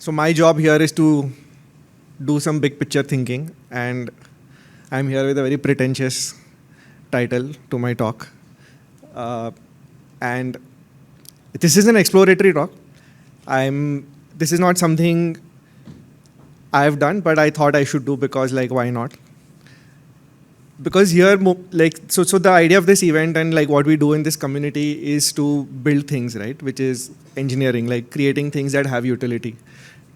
So my job here is to do some big picture thinking, and I'm here with a very pretentious title to my talk. And this is an exploratory talk. This is not something I've done, but I thought I should do because, like, why not? Because here, so the idea of this event and like what we do in this community is to build things, right? Which is engineering, like creating things that have utility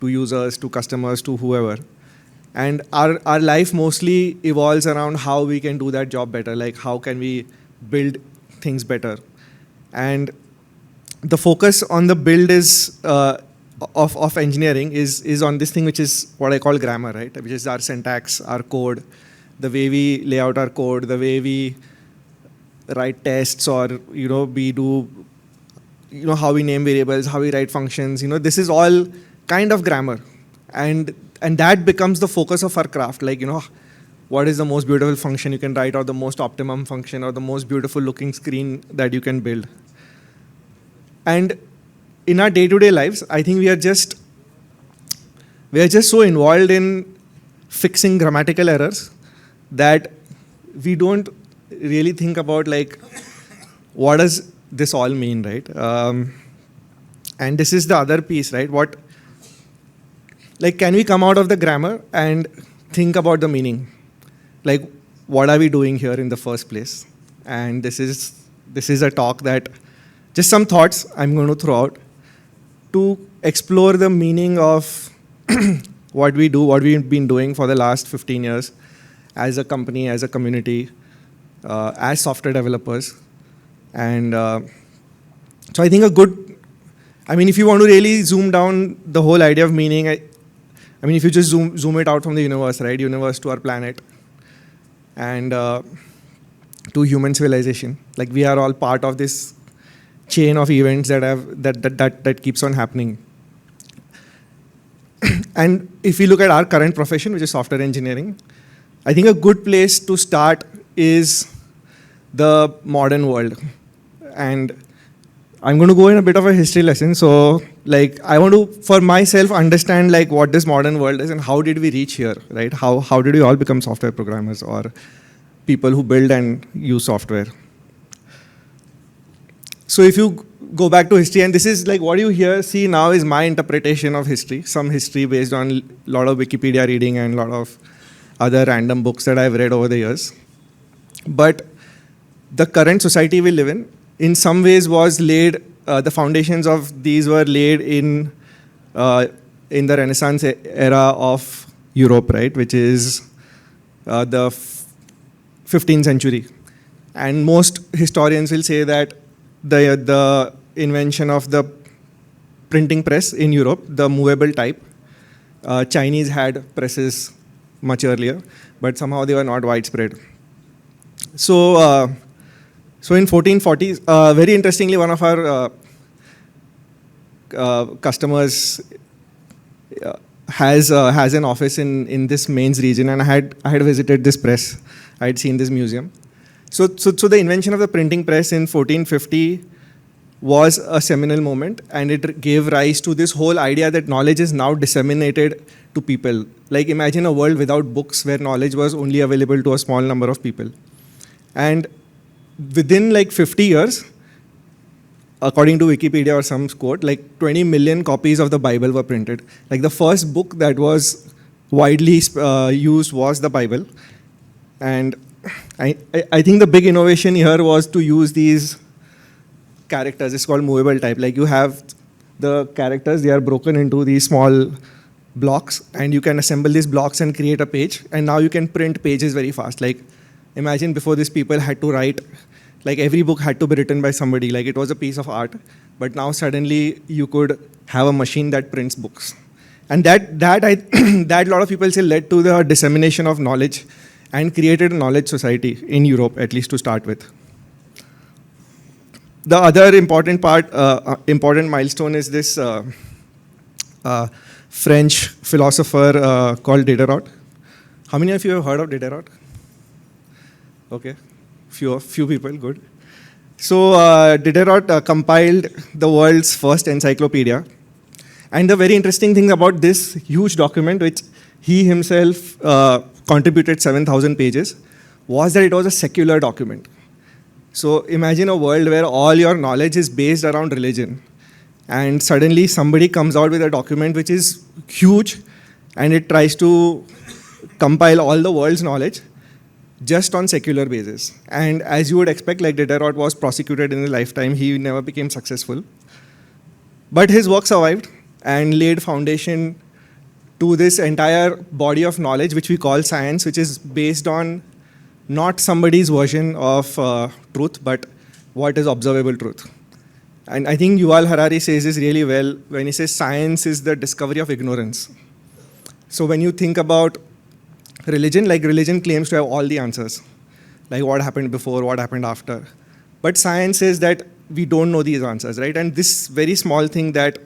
to users, to customers, to whoever. And our life mostly evolves around how we can do that job better, like how can we build things better. And the focus on the build is of engineering is on this thing, which is what I call grammar, right? Which is our syntax, our code, the way we lay out our code, the way we write tests, or we do, how we name variables, how we write functions. This is all kind of grammar, and that becomes the focus of our craft. Like, what is the most beautiful function you can write, or the most optimum function, or the most beautiful looking screen that you can build. And in our day-to-day lives, I think we are just so involved in fixing grammatical errors that we don't really think about, like, what does this all mean, right? And this is the other piece, right? Can we come out of the grammar and think about the meaning? Like, what are we doing here in the first place? And this is a talk that, just some thoughts I'm going to throw out to explore the meaning of what we do, what we've been doing for the last 15 years as a company, as a community, as software developers. And so I think if you want to really zoom down the whole idea of meaning, if you just zoom it out from the universe, right? Universe to our planet and to human civilization. Like, we are all part of this chain of events that keeps on happening. And if you look at our current profession, which is software engineering, I think a good place to start is the modern world. And I'm going to go in a bit of a history lesson. So, I want to, for myself, understand what this modern world is and how did we reach here, right? How did we all become software programmers or people who build and use software? So if you go back to history, and this is what you see now is my interpretation of history, some history based on a lot of Wikipedia reading and a lot of other random books that I've read over the years. But the current society we live in some ways was laid, the foundations of these were laid in the Renaissance era of Europe, right, which is the 15th century. And most historians will say that the invention of the printing press in Europe, the movable type, Chinese had presses much earlier, but somehow they were not widespread. So in 1440s, very interestingly, one of our customers has an office in this Mainz region, and I had visited this press. I had seen this museum. So the invention of the printing press in 1450 was a seminal moment, and it gave rise to this whole idea that knowledge is now disseminated to people. Like, imagine a world without books where knowledge was only available to a small number of people. And within 50 years, according to Wikipedia or some quote, 20 million copies of the Bible were printed. The first book that was widely used was the Bible. And I think the big innovation here was to use these characters. It's called movable type. You have the characters, they are broken into these small blocks, and you can assemble these blocks and create a page. And now you can print pages very fast. Imagine before this, people had to write, every book had to be written by somebody. It was a piece of art. But now suddenly you could have a machine that prints books. And that a lot of people say led to the dissemination of knowledge and created a knowledge society in Europe, at least to start with. The other important milestone is this French philosopher called Derot. How many of you have heard of Derot? Okay, few people, good. So Derot compiled the world's first encyclopedia, And the very interesting thing about this huge document, which he himself contributed 7,000 pages, was that it was a secular document. So imagine a world where all your knowledge is based around religion. And suddenly somebody comes out with a document which is huge, and it tries to compile all the world's knowledge just on secular basis. And as you would expect, like Derot was prosecuted in his lifetime, he never became successful. But his work survived and laid foundation to this entire body of knowledge, which we call science, which is based on not somebody's version of truth, but what is observable truth. And I think Yuval Harari says this really well when he says science is the discovery of ignorance. So when you think about religion, like religion claims to have all the answers, like what happened before, what happened after. But science says that we don't know these answers, right? And this very small thing, that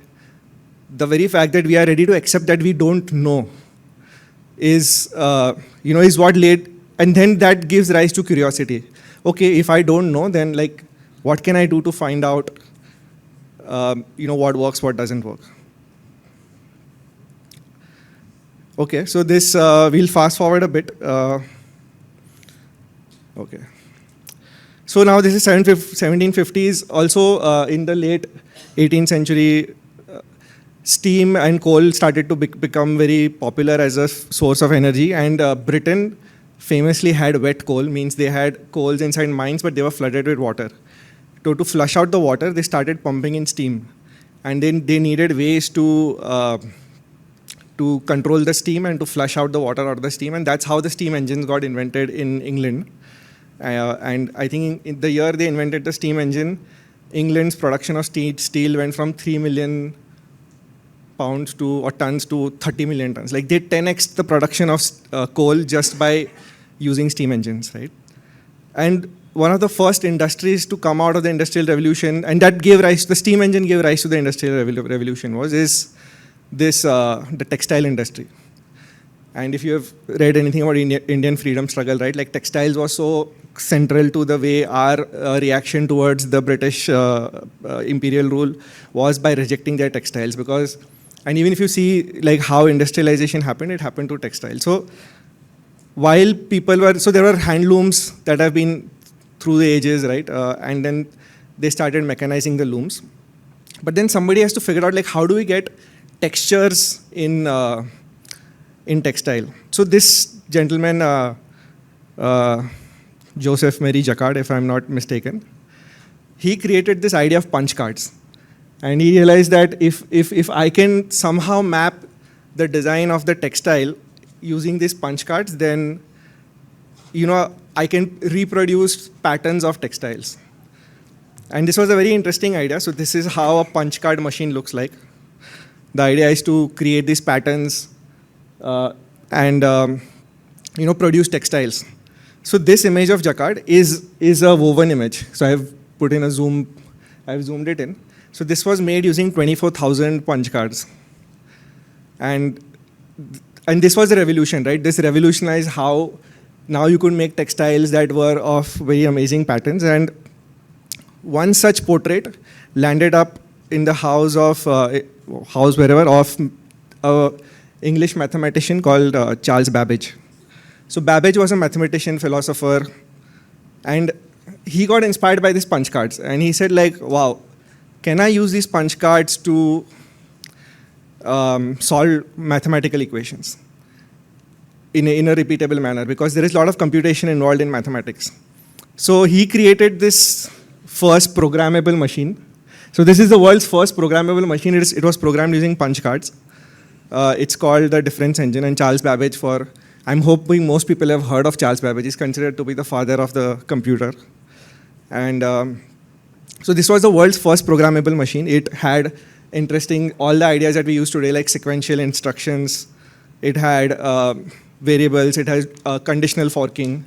the very fact that we are ready to accept that we don't know is, is what laid, and then that gives rise to curiosity. Okay, if I don't know, then like, what can I do to find out, what works, what doesn't work? Okay, so this, we'll fast forward a bit. Okay. So now this is 1750s. Also in the late 18th century, steam and coal started to become very popular as a source of energy. And Britain famously had wet coal, means they had coals inside mines, but they were flooded with water. To flush out the water, they started pumping in steam. And then they needed ways to control the steam and to flush out the water out of the steam. And that's how the steam engines got invented in England. And I think in the year they invented the steam engine, England's production of steel went from 3 million pounds or tons to 30 million tons. Like they 10x the production of coal just by using steam engines, right? And one of the first industries to come out of the Industrial Revolution, and that gave rise, the steam engine gave rise to the Industrial Revolution, the textile industry. And if you have read anything about Indian freedom struggle, right, like textiles was so central to the way our reaction towards the British imperial rule was by rejecting their textiles. Because, and even if you see like how industrialization happened, it happened to textiles. So while people were, so there were handlooms that have been through the ages, right, and then they started mechanizing the looms. But then somebody has to figure out like how do we get textures in textile. So this gentleman, Joseph Mary Jacquard, if I'm not mistaken, he created this idea of punch cards. And he realized that if I can somehow map the design of the textile using these punch cards, then I can reproduce patterns of textiles. And this was a very interesting idea. So this is how a punch card machine looks like. The idea is to create these patterns and produce textiles. So this image of Jacquard is a woven image. So I've put in a zoom, I've zoomed it in. So this was made using 24,000 punch cards. And this was a revolution, right? This revolutionized how now you could make textiles that were of very amazing patterns. And one such portrait landed up in the house of an English mathematician called Charles Babbage. So Babbage was a mathematician, philosopher, and he got inspired by these punch cards. And he said like, wow, can I use these punch cards to solve mathematical equations in a repeatable manner? Because there is a lot of computation involved in mathematics. So he created this first programmable machine. So this is the world's first programmable machine. It was programmed using punch cards. It's called the difference engine. And Charles Babbage, I'm hoping most people have heard of Charles Babbage. He's considered to be the father of the computer. And so this was the world's first programmable machine. It had all the ideas that we use today, like sequential instructions. It had variables. It has conditional forking,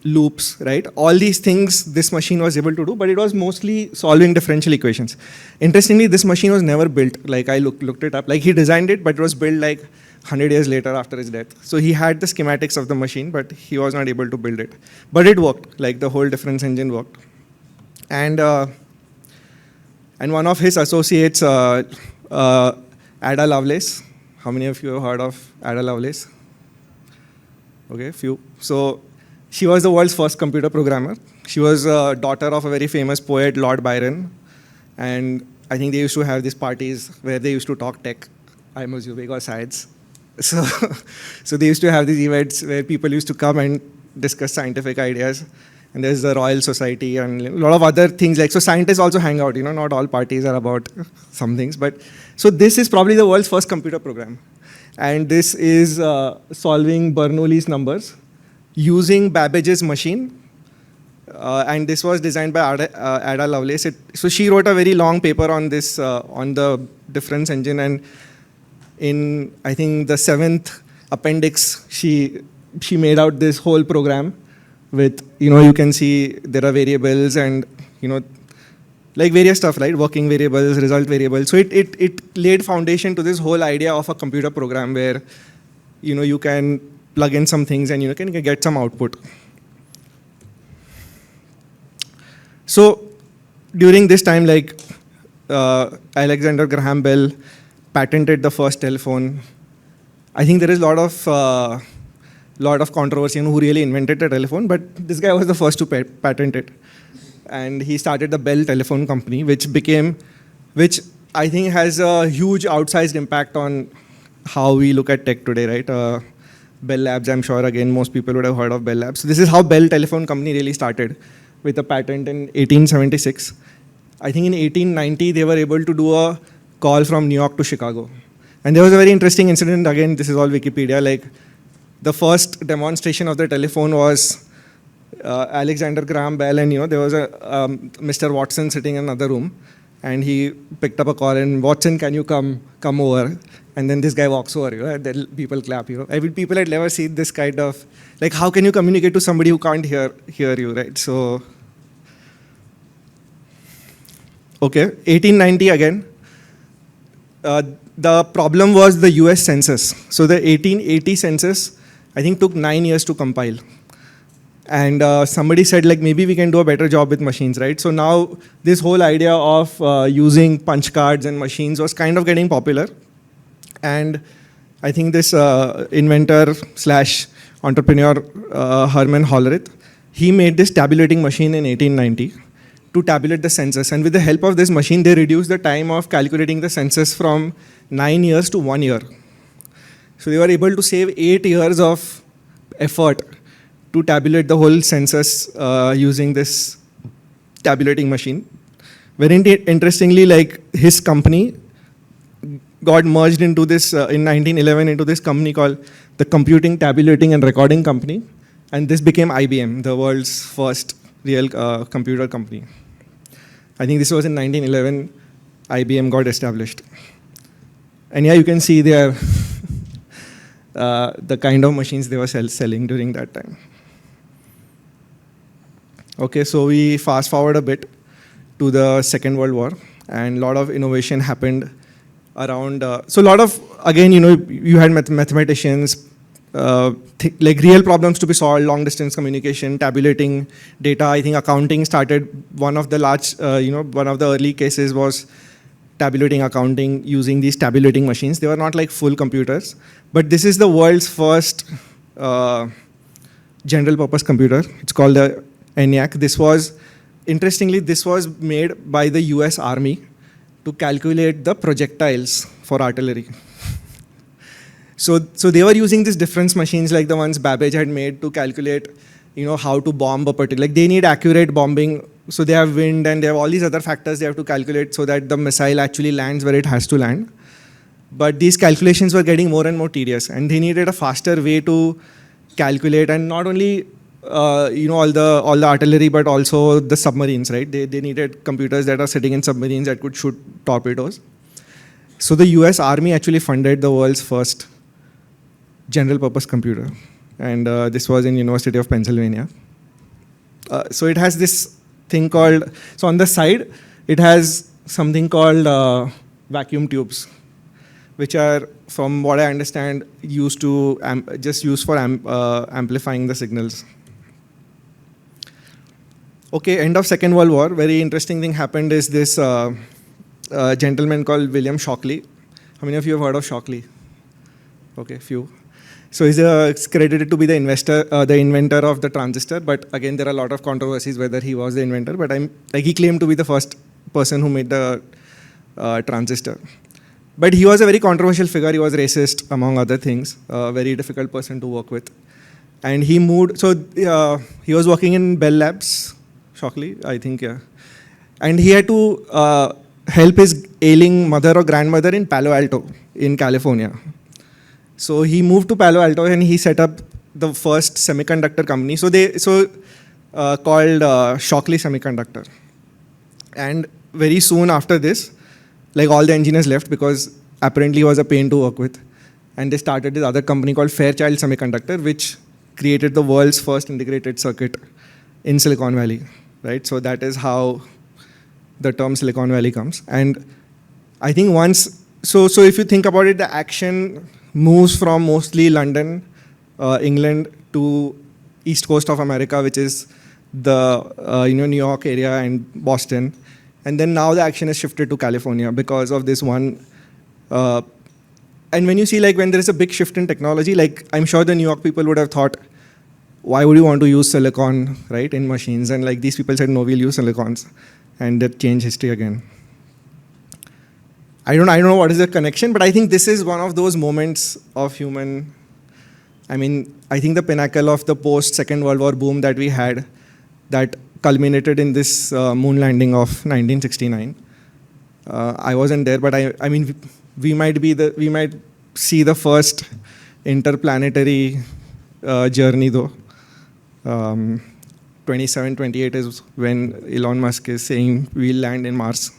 loops, right? All these things this machine was able to do, but it was mostly solving differential equations. Interestingly, this machine was never built. Like I looked it up. Like he designed it, but it was built like 100 years later after his death. So he had the schematics of the machine, but he was not able to build it. But it worked. Like the whole difference engine worked. And one of his associates, Ada Lovelace. How many of you have heard of Ada Lovelace? Okay, few. So she was the world's first computer programmer. She was a daughter of a very famous poet, Lord Byron. And I think they used to have these parties where they used to talk tech. I'm assuming, or science. So, so they used to have these events where people used to come and discuss scientific ideas. And there's the Royal Society and a lot of other things. Like, so scientists also hang out, not all parties are about some things. But so this is probably the world's first computer program. And this is solving Bernoulli's numbers using Babbage's machine. And this was designed by Ada Lovelace. So she wrote a very long paper on this, on the difference engine. And in, I think, the 7th appendix, she made out this whole program with, you can see there are variables and, like various stuff, right? Working variables, result variables. So it laid foundation to this whole idea of a computer program where, you can plug in some things and you can get some output. So during this time, like Alexander Graham Bell patented the first telephone. I think there is a lot of controversy on who really invented the telephone, but this guy was the first to patent it. And he started the Bell Telephone Company, which I think has a huge outsized impact on how we look at tech today, right? Bell Labs, I'm sure, again, most people would have heard of Bell Labs. So this is how Bell Telephone Company really started, with a patent in 1876. I think in 1890, they were able to do a call from New York to Chicago. And there was a very interesting incident. Again, this is all Wikipedia. Like, the first demonstration of the telephone was Alexander Graham Bell, and there was a Mr. Watson sitting in another room, and he picked up a call, and Watson, can you come over? And then this guy walks over, and then people clap. People had never seen this kind of, like, how can you communicate to somebody who can't hear you, right? So, okay, 1890 again. The problem was the US census. So the 1880 census, I think, took 9 years to compile. And somebody said, like, maybe we can do a better job with machines, right? So now this whole idea of using punch cards and machines was kind of getting popular. And I think this inventor / entrepreneur, Herman Hollerith, he made this tabulating machine in 1890 to tabulate the census. And with the help of this machine, they reduced the time of calculating the census from 9 years to 1 year. So they were able to save 8 years of effort to tabulate the whole census using this tabulating machine. Very interestingly, like, his company got merged into this, in 1911, into this company called the Computing, Tabulating and Recording Company. And this became IBM, the world's first real computer company. I think this was in 1911, IBM got established. And yeah, you can see there the kind of machines they were selling during that time. Okay, so we fast forward a bit to the Second World War, and a lot of innovation happened around. So a lot of, again, you had mathematicians, like real problems to be solved, long distance communication, tabulating data. I think accounting started, one of the one of the early cases was tabulating accounting using these tabulating machines. They were not like full computers, but this is the world's first general purpose computer. It's called the Enac. This was made by the US Army to calculate the projectiles for artillery. So they were using these difference machines like the ones Babbage had made to calculate, how to bomb a particular, like they need accurate bombing. So they have wind and they have all these other factors they have to calculate so that the missile actually lands where it has to land. But these calculations were getting more and more tedious, and they needed a faster way to calculate, and not only all the artillery, but also the submarines, right? They needed computers that are sitting in submarines that could shoot torpedoes. So the US Army actually funded the world's first general purpose computer. And this was in University of Pennsylvania. So it has this thing called, so on the side, it has something called vacuum tubes, which are, from what I understand, used for amplifying the signals. Okay, end of Second World War, very interesting thing happened is this gentleman called William Shockley. How many of you have heard of Shockley? Okay, few. So he's credited to be the inventor of the transistor. But again, there are a lot of controversies whether he was the inventor. But he claimed to be the first person who made the transistor. But he was a very controversial figure. He was racist, among other things. A very difficult person to work with. And he moved. So he was working in Bell Labs, Shockley, I think, yeah. And he had to help his ailing mother or grandmother in Palo Alto, in California. So he moved to Palo Alto and he set up the first semiconductor company. Called Shockley Semiconductor. And very soon after this, like all the engineers left because apparently he was a pain to work with. And they started this other company called Fairchild Semiconductor, which created the world's first integrated circuit in Silicon Valley, right? So that is how the term Silicon Valley comes. And I think so if you think about it, the action moves from mostly London, England, to East Coast of America, which is the New York area and Boston. And then now the action has shifted to California because of this one. And when you see, like, when there is a big shift in technology, like, I'm sure the New York people would have thought, why would you want to use silicon, right, in machines? And like these people said, no, we'll use silicons. And that changed history again. I don't know what is the connection, but I think this is one of those moments of human. I mean, I think the pinnacle of the post-Second World War boom that we had, that culminated in this moon landing of 1969. I wasn't there, but I mean, we might see the first interplanetary journey though. 27, 28 is when Elon Musk is saying we'll land in Mars.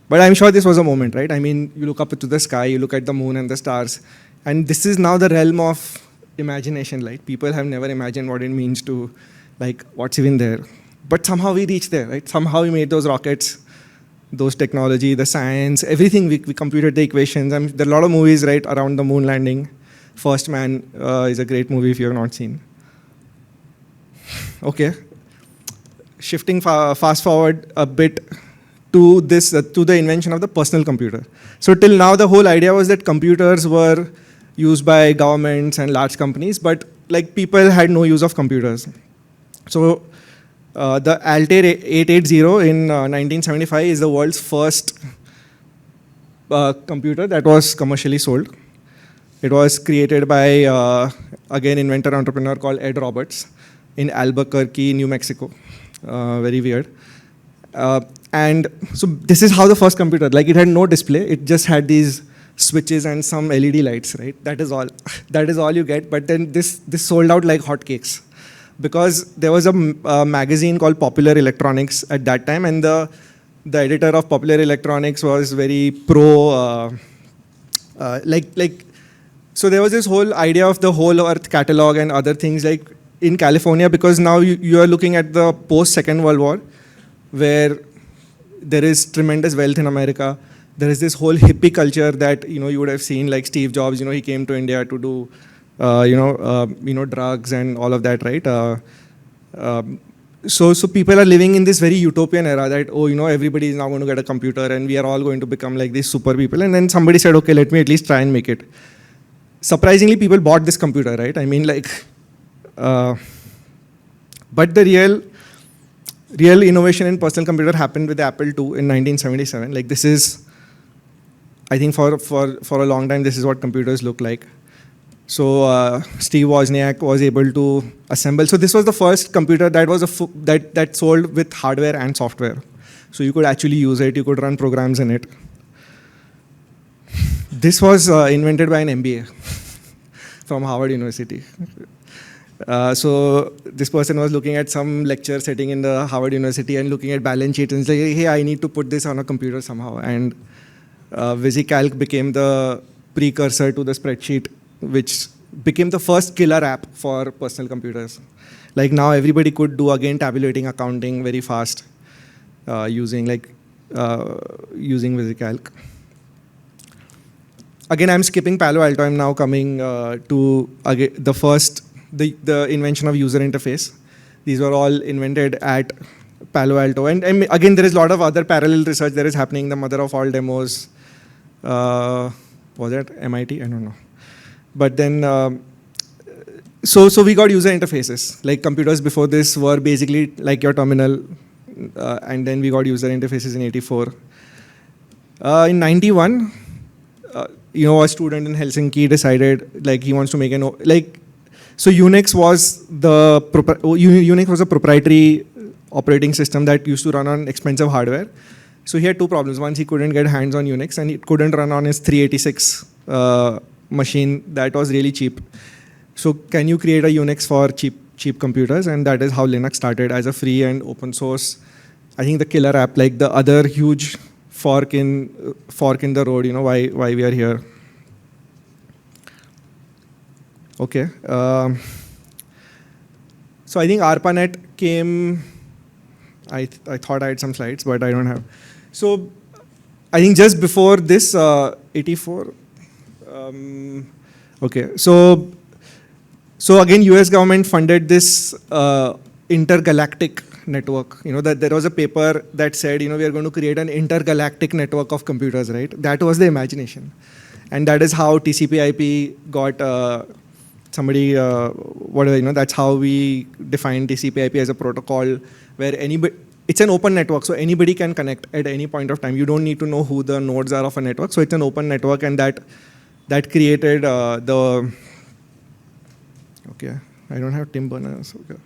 But I'm sure this was a moment, right? I mean, you look up to the sky, you look at the moon and the stars, and this is now the realm of imagination. Like, people have never imagined what it means to, like, what's even there. But somehow we reached there, right? Somehow we made those rockets, those technology, the science, everything. We computed the equations. There are a lot of movies, right, around the moon landing. First Man is a great movie if you have not seen. Okay. Shifting fast forward a bit to the invention of the personal computer. So till now, the whole idea was that computers were used by governments and large companies, but like people had no use of computers. So the Altair 880 in 1975 is the world's first computer that was commercially sold. It was created by, again, inventor entrepreneur called Ed Roberts in Albuquerque, New Mexico. Very weird. And so this is how the first computer, like, it had no display. It just had these switches and some LED lights, right? That is all. That is all you get. But then this sold out like hotcakes, because there was a magazine called Popular Electronics at that time, and the editor of Popular Electronics was very pro, so there was this whole idea of the whole Earth catalog and other things, like in California, because now you are looking at the post-Second World War, where there is tremendous wealth in America. There is this whole hippie culture that you would have seen, like Steve Jobs. He came to India to do drugs and all of that, right? So people are living in this very utopian era that everybody is now going to get a computer and we are all going to become like these super people. And then somebody said, okay, let me at least try and make it. Surprisingly, people bought this computer, right? I mean, like, but the real innovation in personal computer happened with the Apple II in 1977. Like, this is, I think for a long time, this is what computers look like. So Steve Wozniak was able to assemble. So this was the first computer that was that sold with hardware and software. So you could actually use it. You could run programs in it. This was invented by an MBA from Harvard University. So this person was looking at some lecture sitting in the Harvard University and looking at balance sheet and saying, hey, I need to put this on a computer somehow. And VisiCalc became the precursor to the spreadsheet, which became the first killer app for personal computers. Like, now everybody could do, again, tabulating, accounting very fast using VisiCalc. Again, I'm skipping Palo Alto. I'm now coming to the invention of user interface. These were all invented at Palo Alto. And again, there is a lot of other parallel research that is happening. The mother of all demos, Was it MIT? I don't know. But then, so we got user interfaces. Like computers before this were basically like your terminal, and then we got user interfaces in 84. In 91, a student in Helsinki decided like he wants to make so Unix was a proprietary operating system that used to run on expensive hardware. So he had two problems. One, he couldn't get hands on Unix, and it couldn't run on his 386 machine that was really cheap. So can you create a Unix for cheap computers? And that is how Linux started, as a free and open source. I think the killer app, like the other huge fork in the road, why we are here. Okay. So I think ARPANET came, I thought I had some slides, but I don't have. So I think just before this, 84. Okay. So again, US government funded this intergalactic network. That there was a paper that said, we are going to create an intergalactic network of computers, right? That was the imagination. And that is how TCP/IP got that's how we define TCP/IP as a protocol where it's an open network, so anybody can connect at any point of time. You don't need to know who the nodes are of a network. So it's an open network, and that created the. Okay, I don't have Tim Berners. Okay,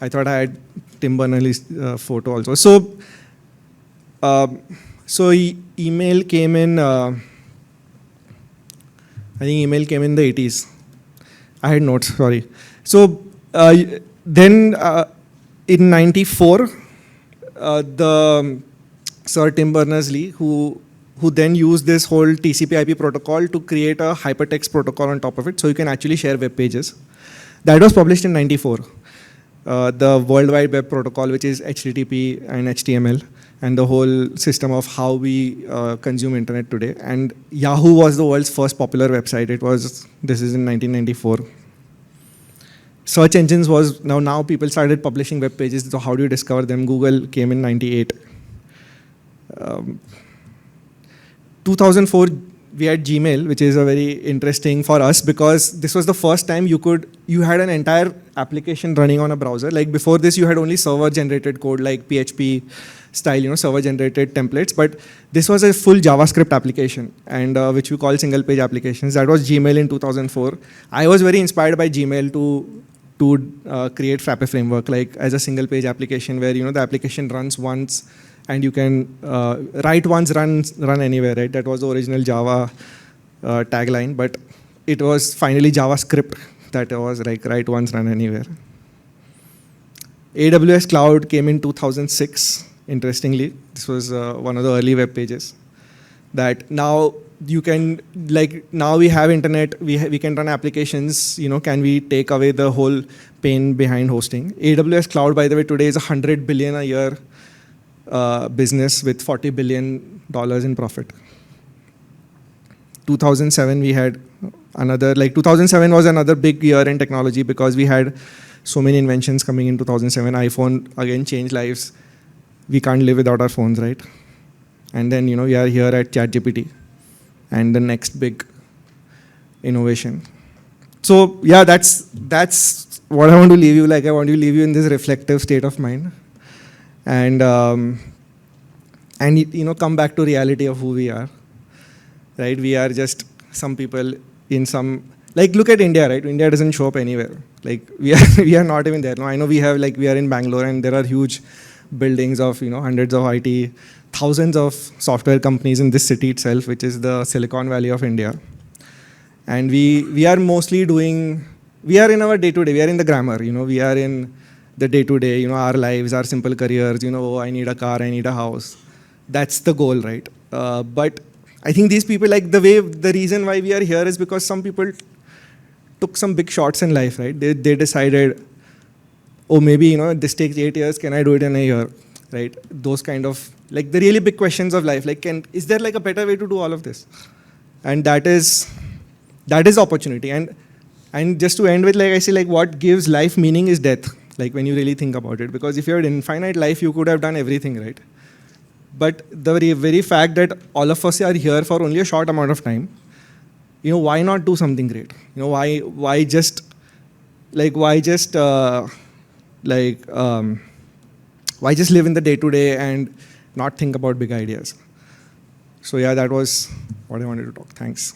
I thought I had Tim Berners' photo also. So email came in. I think email came in the 80s. I had notes. Sorry. So then in 94. The Sir Tim Berners-Lee, who then used this whole TCP/IP protocol to create a hypertext protocol on top of it, so you can actually share web pages. That was published in 94. The World Wide Web Protocol, which is HTTP and HTML, and the whole system of how we consume internet today. And Yahoo was the world's first popular website. This is in 1994. Search engines was, now people started publishing web pages, so how do you discover them? Google came in 98. 2004, we had Gmail, which is a very interesting for us because this was the first time you had an entire application running on a browser. Like before this, you had only server-generated code like PHP style, server-generated templates. But this was a full JavaScript application, and which we call single-page applications. That was Gmail in 2004. I was very inspired by Gmail to create Frappe framework, like as a single-page application where the application runs once, and you can write once, run anywhere, right? That was the original Java tagline, but it was finally JavaScript that was like write once, run anywhere. AWS Cloud came in 2006. Interestingly, this was one of the early web pages that now you can, now we have internet, we can run applications, can we take away the whole pain behind hosting? AWS Cloud, by the way, today is $100 billion a year business with $40 billion in profit. 2007, we had 2007 was another big year in technology because we had so many inventions coming in 2007. iPhone, again, changed lives. We can't live without our phones, right? And then, we are here at ChatGPT and the next big innovation. So, yeah, that's what I want to leave you. I want to leave you in this reflective state of mind. And come back to reality of who we are, right? We are just some people in some, look at India, right? India doesn't show up anywhere. We are not even there. No, I know we are in Bangalore and there are huge buildings of, hundreds of IT, thousands of software companies in this city itself, which is the Silicon Valley of India. And we are mostly we are in our day-to-day, we are in the grammar, we are in the day-to-day, our lives, our simple careers, oh, I need a car, I need a house. That's the goal, right? But I think these people, the reason why we are here is because some people took some big shots in life, right? They decided, oh, maybe, this takes 8 years, can I do it in a year, right? Those kind of, the really big questions of life, is there a better way to do all of this? And that is opportunity. And just to end with, I say, what gives life meaning is death, when you really think about it. Because if you had infinite life, you could have done everything, right? But the very fact that all of us are here for only a short amount of time, why not do something great? Why just why just live in the day to day and not think about big ideas? So yeah, that was what I wanted to talk. Thanks.